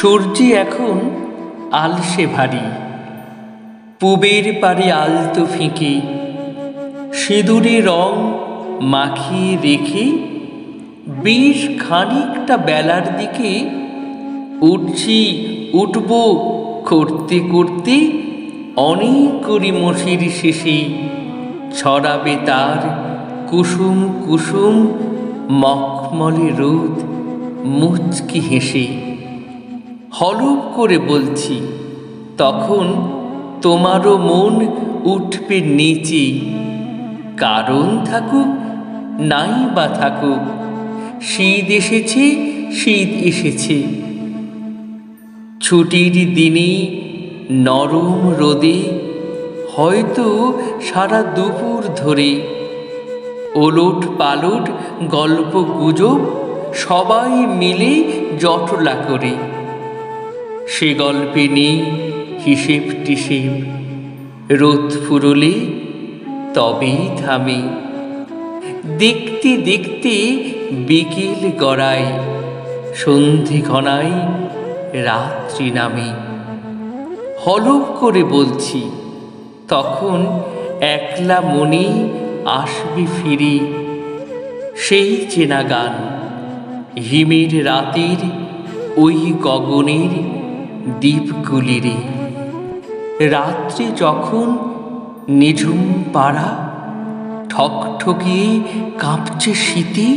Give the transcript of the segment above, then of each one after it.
সূর্যি এখন আলসে ভারী, পুবের পারে আলতো ফিকে, সিঁদুরে রং মাখিয়ে রেখে বেশ খানিকটা বেলার দিকে উঠব করতে করতে অনেক গড়িমসির শেষে ছড়াবে তার কুসুম কুসুম মখমলে রোদ মুচকি হেসে। হলুপ করে বলছি, তখন তোমারও মন উঠবে নিচে, কারণ থাকুক নাই বা থাকুক, শীত এসেছে শীত এসেছে। ছুটির দিনে নরম রোদে হয়তো সারা দুপুর ধরে ওলট পালট গল্প গুজব সবাই মিলে জটলা করে। সে গল্পে নেই হিসেব টিসেব, রোদ ফুরলে তবেই থামে। দেখতে দেখতে বিকেল গড়ায়, সন্ধে ঘনায়, রাত্রি নামে। হলপ করে বলছি, তখন একলা মনে আসবে ফিরে সেই চেনা গান, হিমের রাতের ওই গগনের দ্বীপগুলিরে। রাত্রি যখন নিঝুম পাড়া ঠকঠকিয়ে কাঁপছে শীতে,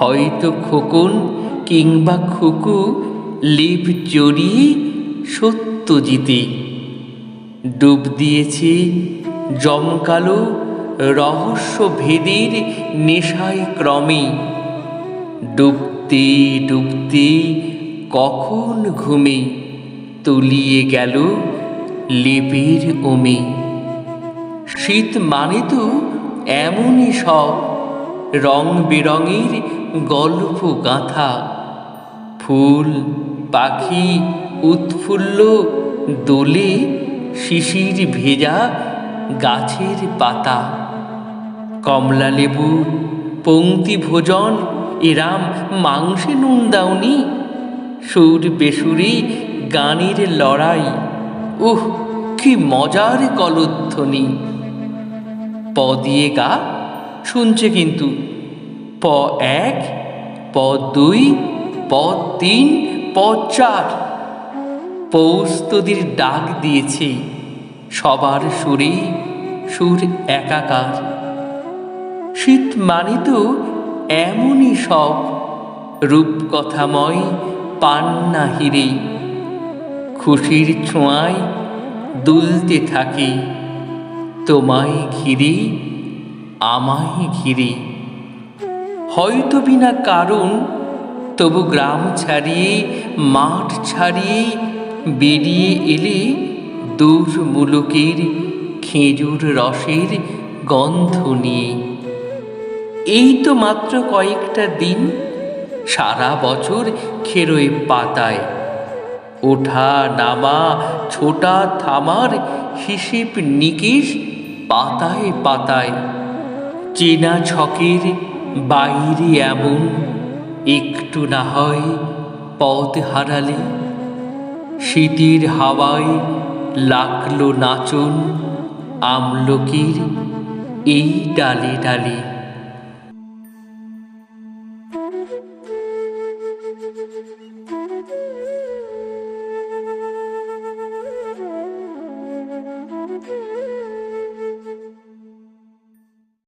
হয়তো খোকন কিংবা খুকু লেপ জড়িয়ে সত্যজিতে ডুব দিয়েছে জমকালো রহস্য ভেদের নেশায় ক্রমে। ডুবতে ডুবতে কখন ঘুমে তলিয়ে গেল লেপের ওমে। শীত মানে তো এমনই সব রং বেরঙের গল্প গাঁথা, ফুল পাখি উৎফুল্ল দোলে শিশির ভেজা গাছের পাতা। কমলা লেবু পংক্তি ভোজন এরাম মাংসে নুন দাওনি, সুর বেসুরি গানের লড়াই, উহ কি মজার কলধ্বনি। প দিয়ে গা শুনছে কিন্তু, প এক, প দুই, প তিন, প চার। পৌস্তদির ডাক দিয়েছে, সবার সুরে সুর একাকার। শীত মানে তো এমনই সব রূপকথাময় পান্না হিরে, খুশির ছোঁয়ায় দুলতে থাকে তোমায় ঘিরে আমায় ঘিরে। হয়তো বিনা কারণ তবু গ্রাম ছাড়িয়ে মাঠ ছাড়িয়ে বেরিয়ে এলে দূর মুলুকের খেজুর রসের গন্ধ নিয়ে। এই তো মাত্র কয়েকটা দিন, সারা বছর খেরোয় পাতায় ওঠা নামা ছোটা থামার হিসেব নিকেশ পাতায় পাতায়। চেনা ছকের বাইরে এমন একটু না হয় পথ হারালে, শীতের হাওয়ায় লাগলো নাচন আমলকির এই ডালে ডালে।